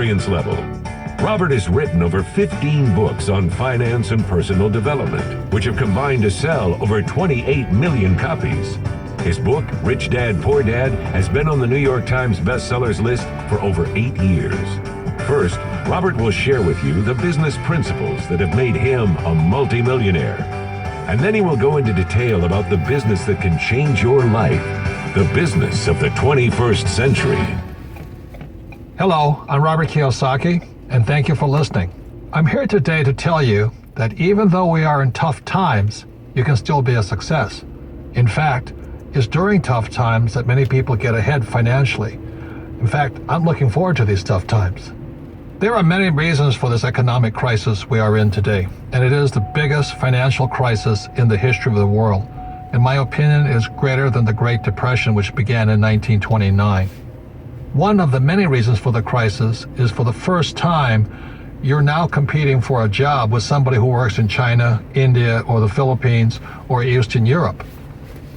experience level. Robert has written over 15 books on finance and personal development, which have combined to sell over 28 million copies. His book, Rich Dad, Poor Dad, has been on the New York Times bestsellers list for over 8 years. First, Robert will share with you the business principles that have made him a multimillionaire. And then he will go into detail about the business that can change your life, the business of the 21st century. Hello, I'm Robert Kiyosaki, and thank you for listening. I'm here today to tell you that even though we are in tough times, you can still be a success. In fact, it's during tough times that many people get ahead financially. In fact, I'm looking forward to these tough times. There are many reasons for this economic crisis we are in today, and it is the biggest financial crisis in the history of the world. In my opinion, it is greater than the Great Depression, which began in 1929. One of the many reasons for the crisis is for the first time, you're now competing for a job with somebody who works in China, India, or the Philippines, or Eastern Europe.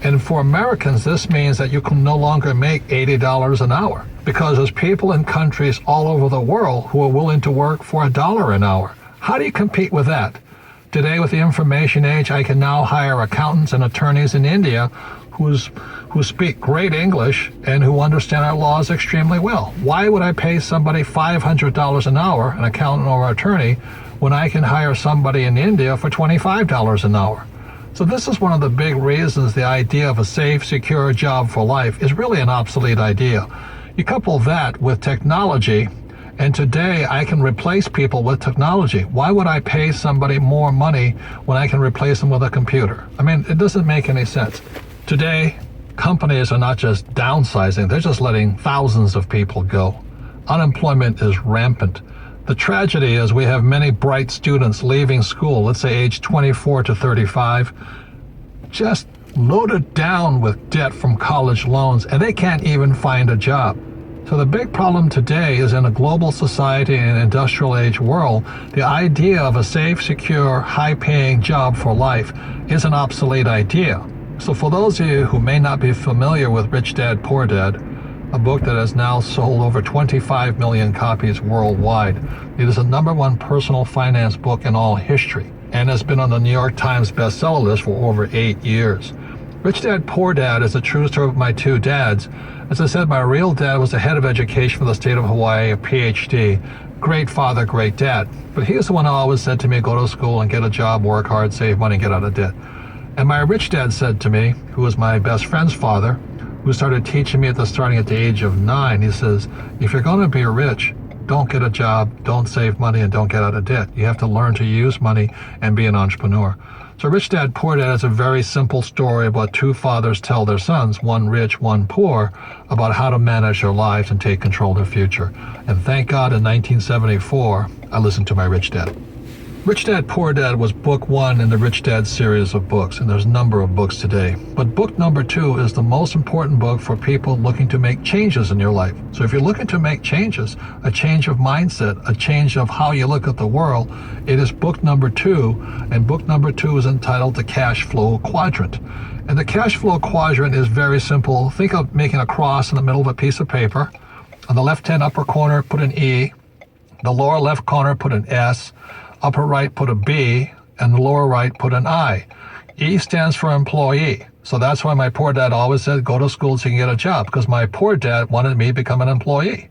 And for Americans, this means that you can no longer make $80 an hour because there's people in countries all over the world who are willing to work for $1 an hour. How do you compete with that? Today, with the information age, I can now hire accountants and attorneys in India who speak great English and who understand our laws extremely well. Why would I pay somebody $500 an hour, an accountant or attorney, when I can hire somebody in India for $25 an hour? So this is one of the big reasons the idea of a safe, secure job for life is really an obsolete idea. You couple that with technology, and today I can replace people with technology. Why would I pay somebody more money when I can replace them with a computer? I mean, it doesn't make any sense. Today, companies are not just downsizing, they're just letting thousands of people go. Unemployment is rampant. The tragedy is we have many bright students leaving school, let's say age 24 to 35, just loaded down with debt from college loans, and they can't even find a job. So the big problem today is in a global society and industrial age world, the idea of a safe, secure, high-paying job for life is an obsolete idea. So for those of you who may not be familiar with Rich Dad, Poor Dad, a book that has now sold over 25 million copies worldwide, it is the #1 personal finance book in all history and has been on the New York Times bestseller list for over 8 years. Rich Dad, Poor Dad is a true story of my two dads. As I said, my real dad was the head of education for the state of Hawaii, a PhD. Great father, great dad. But he was the one who always said to me, go to school and get a job, work hard, save money, get out of debt. And my rich dad said to me, who was my best friend's father, who started teaching me starting at the age of 9, he says, if you're going to be rich, don't get a job, don't save money, and don't get out of debt. You have to learn to use money and be an entrepreneur. So Rich Dad, Poor Dad is a very simple story about two fathers tell their sons, one rich, one poor, about how to manage their lives and take control of their future. And thank God in 1974, I listened to my Rich Dad. Rich Dad, Poor Dad was book 1 in the Rich Dad series of books, and there's a number of books today. But book number 2 is the most important book for people looking to make changes in your life. So if you're looking to make changes, a change of mindset, a change of how you look at the world, it is book number 2, and book number 2 is entitled The Cash Flow Quadrant. And the cash flow quadrant is very simple. Think of making a cross in the middle of a piece of paper. On the left-hand upper corner, put an E. The lower left corner, put an S. Upper right, put a B, and the lower right, put an I. E stands for employee. So that's why my poor dad always said, go to school so you can get a job, because my poor dad wanted me to become an employee.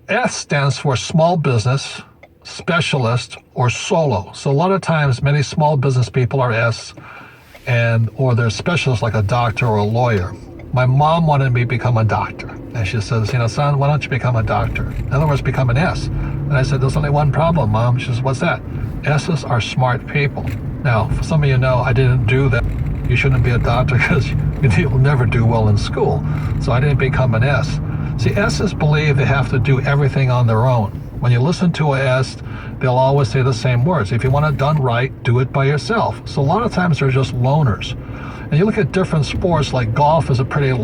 S stands for small business, specialist, or solo. So a lot of times, many small business people are S, or they're specialists like a doctor or a lawyer. My mom wanted me to become a doctor. And she says, son, why don't you become a doctor? In other words, become an S. And I said, there's only one problem, Mom. She says, what's that? S's are smart people. Now, for some of you know, I didn't do that. You shouldn't be a doctor because you'll never do well in school. So I didn't become an S. See, S's believe they have to do everything on their own. When you listen to a S, they'll always say the same words. If you want it done right, do it by yourself. So a lot of times they're just loners. And you look at different sports, like golf is a pretty